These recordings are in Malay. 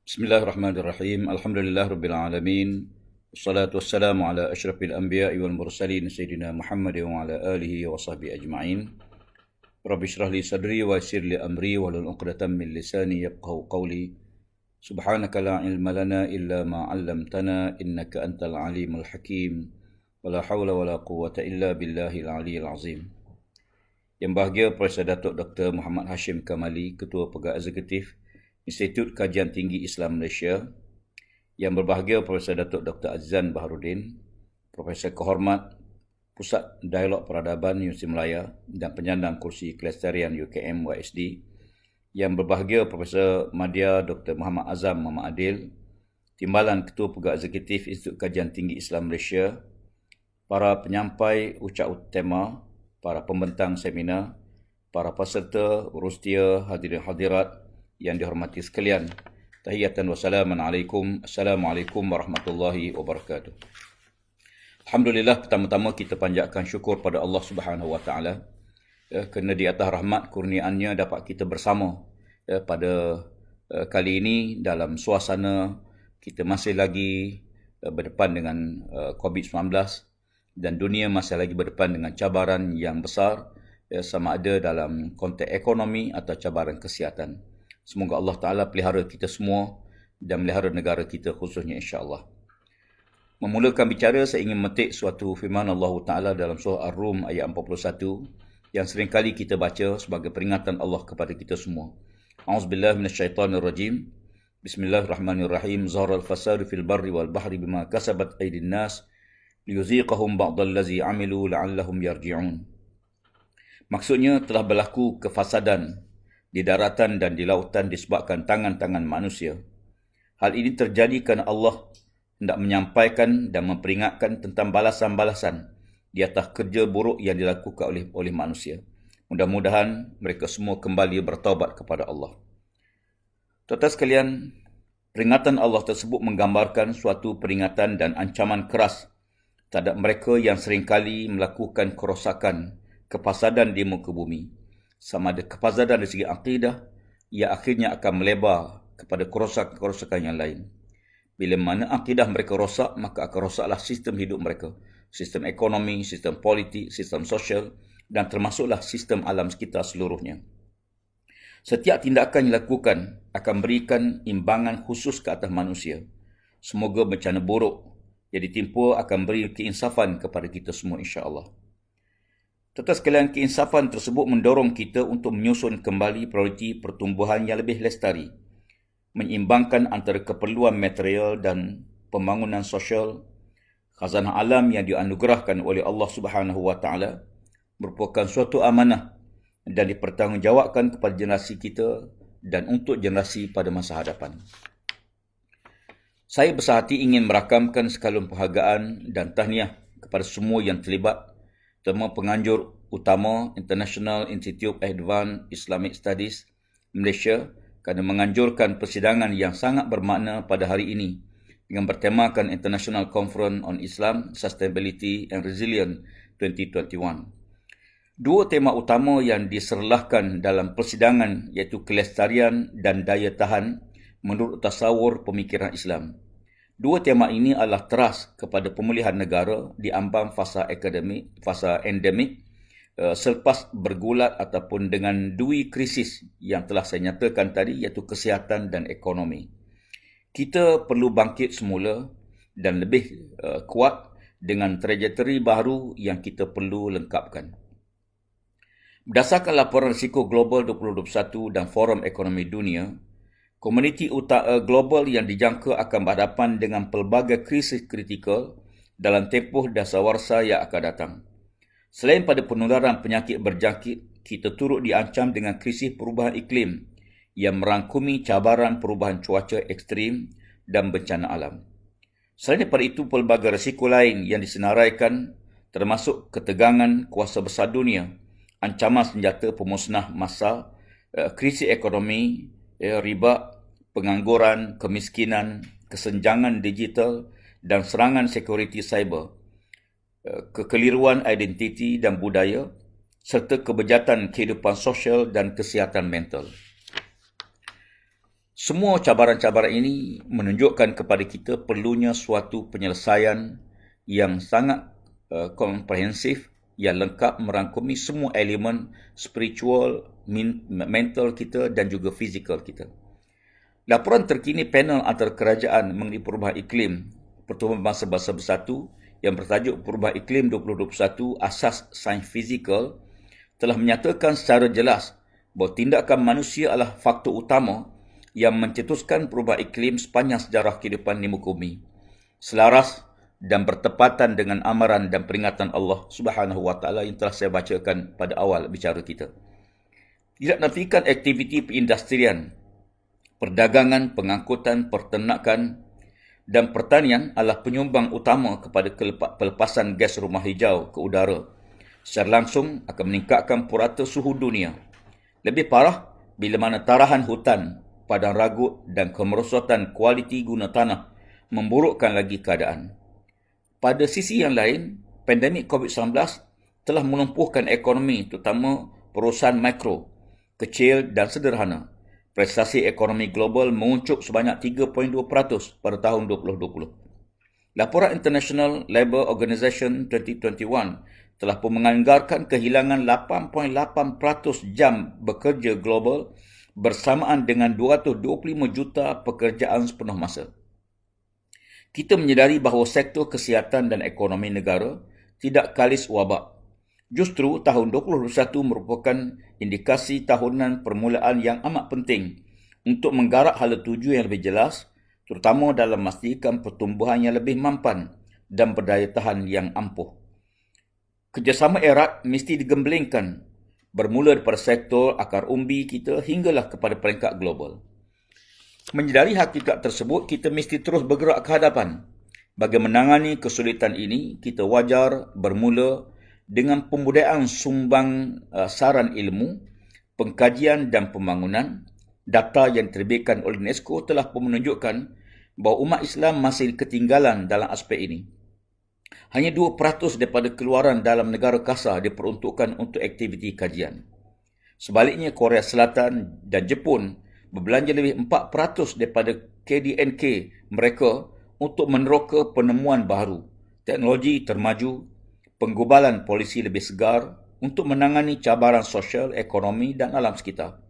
Bismillahirrahmanirrahim. Alhamdulillahirabbil alamin. Wassalatu wassalamu ala asyrafil anbiya'i wal mursalin sayyidina Muhammad wa ala alihi wa sahbihi ajma'in. Rabbi shrah li sadri wa yassir li amri wahlul 'uqdatam min lisani yafqahu qawli. Subhanaka la ilma lana illa ma 'allamtana innaka antal alimul hakim. Wala haula wala quwwata illa billahil aliyyil azim. Yang bahagia Profesor Datuk Dr. Muhammad Hashim Kamali, Ketua Pegawai Eksekutif Institut Kajian Tinggi Islam Malaysia. Yang berbahagia Profesor Datuk Dr. Azizan Baharudin, Profesor Kehormat Pusat Dialog Peradaban Universiti Melaya dan penyandang kursi Kelestarian UKM YSD. Yang berbahagia Profesor Madya Dr. Muhammad Azam Muhammad Adil, Timbalan Ketua Pegawai Eksekutif Institut Kajian Tinggi Islam Malaysia, para penyampai ucap utama, para pembentang seminar, para peserta, urustia, hadirin hadirat yang dihormati sekalian. Tahiyatan wa salaman alaikum. Assalamualaikum warahmatullahi wabarakatuh. Alhamdulillah, pertama-tama kita panjatkan syukur pada Allah Subhanahu wa taala kerana di atas rahmat kurniaannya dapat kita bersama pada kali ini dalam suasana kita masih lagi berdepan dengan COVID-19 dan dunia masih lagi berdepan dengan cabaran yang besar, sama ada dalam konteks ekonomi atau cabaran kesihatan. Semoga Allah Ta'ala pelihara kita semua dan melihara negara kita khususnya insya-Allah. Memulakan bicara, saya ingin memetik suatu firman Allah Ta'ala dalam surah Ar-Rum ayat 41 yang seringkali kita baca sebagai peringatan Allah kepada kita semua. A'udzubillahi minasyaitonirrajim. Bismillahirrahmanirrahim. Zaharal fasadu fil barri wal bahri bima kasabat aydin nas liyuziqahum ba'dallazi 'amilu la'allahum yarji'un. Maksudnya telah berlaku kefasadan di daratan dan di lautan disebabkan tangan-tangan manusia. Hal ini terjadi kerana Allah hendak menyampaikan dan memperingatkan tentang balasan-balasan di atas kerja buruk yang dilakukan oleh manusia. Mudah-mudahan mereka semua kembali bertaubat kepada Allah. Tuan-tuan sekalian, peringatan Allah tersebut menggambarkan suatu peringatan dan ancaman keras terhadap mereka yang seringkali melakukan kerosakan, kefasadan di muka bumi. Sama ada kefasadan dari segi akidah, ia akhirnya akan melebar kepada kerosakan-kerosakan yang lain. Bila mana akidah mereka rosak, maka akan rosaklah sistem hidup mereka. Sistem ekonomi, sistem politik, sistem sosial dan termasuklah sistem alam sekitar seluruhnya. Setiap tindakan yang dilakukan akan berikan imbangan khusus ke atas manusia. Semoga bencana buruk yang ditimpa akan beri keinsafan kepada kita semua insya-Allah. Tuan-tuan sekalian, keinsafan tersebut mendorong kita untuk menyusun kembali prioriti pertumbuhan yang lebih lestari, menyeimbangkan antara keperluan material dan pembangunan sosial. Khazanah alam yang dianugerahkan oleh Allah Subhanahu wa taala merupakan suatu amanah dan dipertanggungjawabkan kepada generasi kita dan untuk generasi pada masa hadapan. Saya bersahati ingin merakamkan sekalum penghargaan dan tahniah kepada semua yang terlibat, terutama penganjur utama International Institute of Advanced Islamic Studies Malaysia kerana menganjurkan persidangan yang sangat bermakna pada hari ini dengan bertemakan International Conference on Islam, Sustainability and Resilience 2021. Dua tema utama yang diserlahkan dalam persidangan iaitu kelestarian dan daya tahan menurut tasawur pemikiran Islam. Dua tema ini adalah teras kepada pemulihan negara di ambang fasa endemik selepas bergulat ataupun dengan dua krisis yang telah saya nyatakan tadi iaitu kesihatan dan ekonomi. Kita perlu bangkit semula dan lebih kuat dengan trajektori baru yang kita perlu lengkapkan. Berdasarkan laporan risiko global 2021 dan Forum Ekonomi Dunia, komuniti global yang dijangka akan berhadapan dengan pelbagai krisis kritikal dalam tempoh dasawarsa yang akan datang. Selain pada penularan penyakit berjangkit, kita turut diancam dengan krisis perubahan iklim yang merangkumi cabaran perubahan cuaca ekstrim dan bencana alam. Selain daripada itu, pelbagai risiko lain yang disenaraikan termasuk ketegangan kuasa besar dunia, ancaman senjata pemusnah massa, krisis ekonomi, riba, pengangguran, kemiskinan, kesenjangan digital dan serangan sekuriti cyber, kekeliruan identiti dan budaya, serta kebejatan kehidupan sosial dan kesihatan mental. Semua cabaran-cabaran ini menunjukkan kepada kita perlunya suatu penyelesaian yang sangat komprehensif, yang lengkap merangkumi semua elemen spiritual, mental kita dan juga fizikal kita. Laporan terkini panel antara kerajaan mengenai perubahan iklim Pertubuhan Bangsa-Bangsa Bersatu yang bertajuk Perubahan Iklim 2021 Asas Sains Fizikal telah menyatakan secara jelas bahawa tindakan manusia adalah faktor utama yang mencetuskan perubahan iklim sepanjang sejarah kehidupan di muka bumi, selaras dan bertepatan dengan amaran dan peringatan Allah Subhanahu Wa Taala yang telah saya bacakan pada awal bicara kita. Tidak nafikan aktiviti perindustrian, perdagangan, pengangkutan, peternakan dan pertanian adalah penyumbang utama kepada pelepasan gas rumah hijau ke udara. Secara langsung akan meningkatkan purata suhu dunia. Lebih parah bila mana tarahan hutan, padang ragut dan kemerosotan kualiti guna tanah memburukkan lagi keadaan. Pada sisi yang lain, pandemik COVID-19 telah melumpuhkan ekonomi terutama perusahaan mikro, kecil dan sederhana. Prestasi ekonomi global menguncup sebanyak 3.2% pada tahun 2020. Laporan International Labour Organization 2021 telah pun menganggarkan kehilangan 8.8% jam bekerja global bersamaan dengan 225 juta pekerjaan sepenuh masa. Kita menyedari bahawa sektor kesihatan dan ekonomi negara tidak kalis wabak. Justru tahun 2021 merupakan indikasi tahunan permulaan yang amat penting untuk menggarap hala tuju yang lebih jelas, terutama dalam memastikan pertumbuhan yang lebih mampan dan berdaya tahan yang ampuh. Kerjasama erat mesti digembelengkan, bermula daripada sektor akar umbi kita hinggalah kepada peringkat global. Menyedari hakikat tersebut, kita mesti terus bergerak ke hadapan. Bagi menangani kesulitan ini, kita wajar bermula dengan pembudayaan sumbang saran ilmu, pengkajian dan pembangunan. Data yang diterbitkan oleh UNESCO telah pun menunjukkan bahawa umat Islam masih ketinggalan dalam aspek ini. Hanya 2% daripada keluaran dalam negara kasa diperuntukkan untuk aktiviti kajian. Sebaliknya, Korea Selatan dan Jepun berbelanja lebih 4% daripada KDNK mereka untuk meneroka penemuan baru, teknologi termaju, penggubalan polisi lebih segar untuk menangani cabaran sosial, ekonomi dan alam sekitar.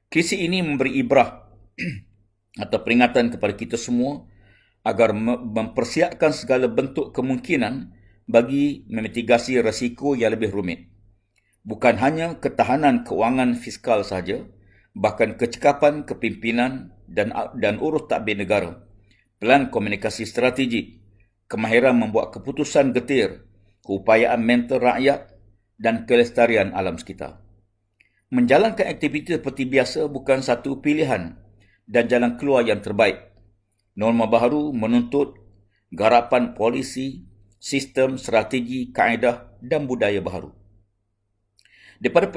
Krisis ini memberi ibrah atau peringatan kepada kita semua agar mempersiapkan segala bentuk kemungkinan bagi memitigasi risiko yang lebih rumit. Bukan hanya ketahanan kewangan fiskal sahaja, bahkan kecekapan kepimpinan dan urus tadbir negara, pelan komunikasi strategik, kemahiran membuat keputusan getir, keupayaan mental rakyat dan kelestarian alam sekitar. Menjalankan aktiviti seperti biasa bukan satu pilihan dan jalan keluar yang terbaik. Norma baharu menuntut garapan polisi, sistem, strategi, kaedah dan budaya baharu. Daripada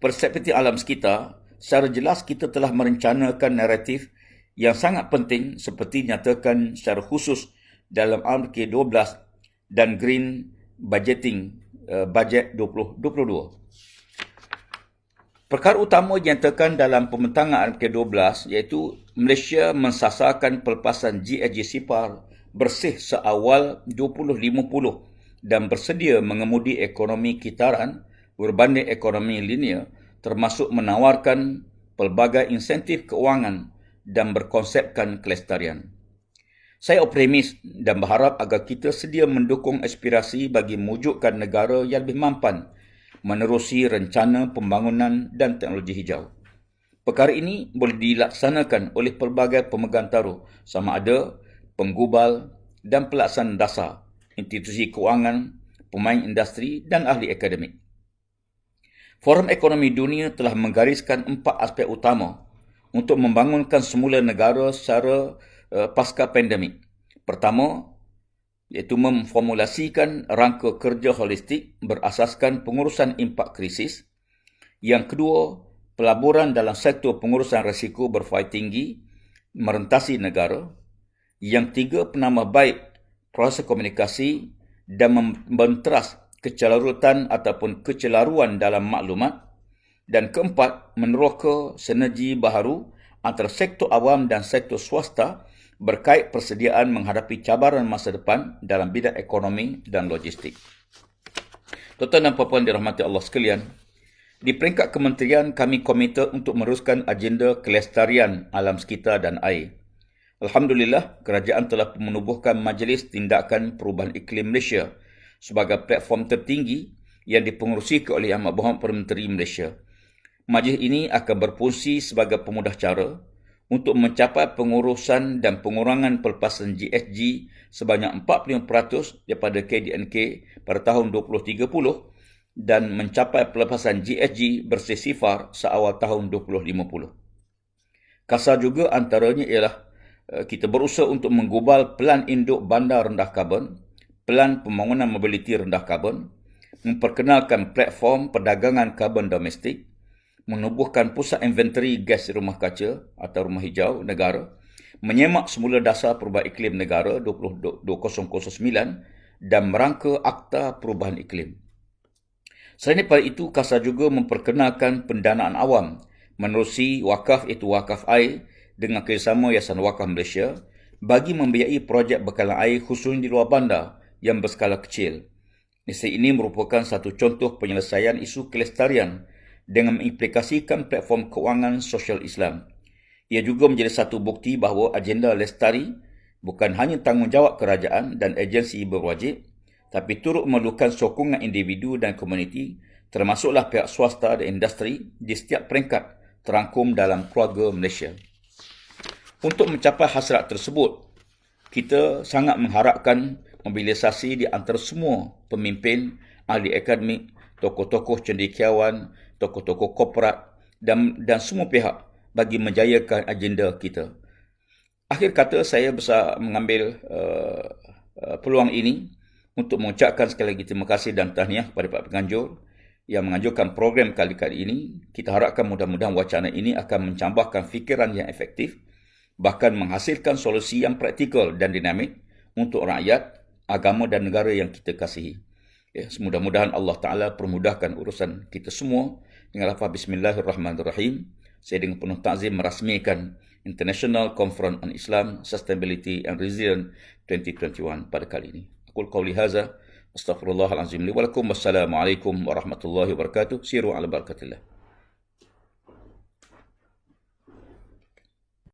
perspektif alam sekitar, secara jelas kita telah merencanakan naratif yang sangat penting seperti dinyatakan secara khusus dalam RK12 dan Green Budgeting Bajet 2022. Perkara utama dinyatakan dalam pembentangan RK12 iaitu Malaysia mensasarkan pelepasan GHG Sipar bersih seawal 2050 dan bersedia mengemudi ekonomi kitaran berbanding ekonomi linear, termasuk menawarkan pelbagai insentif keuangan dan berkonsepkan kelestarian. Saya optimis dan berharap agar kita sedia mendukung aspirasi bagi mewujudkan negara yang lebih mampan menerusi rencana pembangunan dan teknologi hijau. Perkara ini boleh dilaksanakan oleh pelbagai pemegang taruh sama ada penggubal dan pelaksana dasar, institusi keuangan, pemain industri dan ahli akademik. Forum Ekonomi Dunia telah menggariskan 4 aspek utama untuk membangunkan semula negara secara pasca pandemik. Pertama, iaitu memformulasikan rangka kerja holistik berasaskan pengurusan impak krisis. Yang kedua, pelaburan dalam sektor pengurusan risiko berfaedah tinggi merentasi negara. Yang tiga, penambah baik proses komunikasi dan membenteras kecelarutan ataupun kecelaruan dalam maklumat. Dan keempat, meneroka sinergi baharu antara sektor awam dan sektor swasta berkait persediaan menghadapi cabaran masa depan dalam bidang ekonomi dan logistik. Tuan-tuan dan puan-puan dirahmati Allah sekalian, di peringkat kementerian kami komited untuk meneruskan agenda kelestarian alam sekitar dan air. Alhamdulillah, kerajaan telah menubuhkan Majlis Tindakan Perubahan Iklim Malaysia sebagai platform tertinggi yang dipengerusi oleh Yang Amat Berhormat Perdana Menteri Malaysia. Majlis ini akan berfungsi sebagai pemudah cara untuk mencapai pengurusan dan pengurangan pelepasan GHG sebanyak 45% daripada KDNK pada tahun 2030 dan mencapai pelepasan GHG bersih sifar seawal tahun 2050. Kasar juga antaranya ialah kita berusaha untuk menggubal pelan induk bandar rendah karbon, pelan pembangunan mobiliti rendah karbon, memperkenalkan platform perdagangan karbon domestik, menubuhkan pusat inventory gas rumah kaca atau rumah hijau negara, menyemak semula dasar perubahan iklim negara 2009 dan merangka Akta Perubahan Iklim. Selain daripada itu, Kasar juga memperkenalkan pendanaan awam menerusi wakaf iaitu wakaf air dengan kerjasama Yayasan Wakaf Malaysia bagi membiayai projek bekalan air khususnya di luar bandar yang berskala kecil. Ini merupakan satu contoh penyelesaian isu kelestarian dengan mengimplikasikan platform kewangan sosial Islam. Ia juga menjadi satu bukti bahawa agenda lestari bukan hanya tanggungjawab kerajaan dan agensi berwajib, tapi turut memerlukan sokongan individu dan komuniti, termasuklah pihak swasta dan industri di setiap peringkat terangkum dalam keluarga Malaysia. Untuk mencapai hasrat tersebut, kita sangat mengharapkan mobilisasi di antara semua pemimpin, ahli akademik, tokoh-tokoh cendekiawan, tokoh-tokoh korporat dan semua pihak bagi menjayakan agenda kita. Akhir kata, saya mengambil peluang ini untuk mengucapkan sekali lagi terima kasih dan tahniah kepada Pak Penganjur yang menganjurkan program kali-kali ini. Kita harapkan mudah-mudahan wacana ini akan mencampurkan fikiran yang efektif, bahkan menghasilkan solusi yang praktikal dan dinamik untuk rakyat, agama dan negara yang kita kasihi. Ya, mudah-mudahan Allah Ta'ala permudahkan urusan kita semua. Dengan lafaz Bismillahirrahmanirrahim, saya dengan penuh takzim merasmikan International Conference on Islam, Sustainability and Resilience 2021 pada kali ini. Aqul qawli hadza, astaghfirullahalazim li wa lakum, wassalamualaikum warahmatullahi wabarakatuh. Siru ala barakatillah.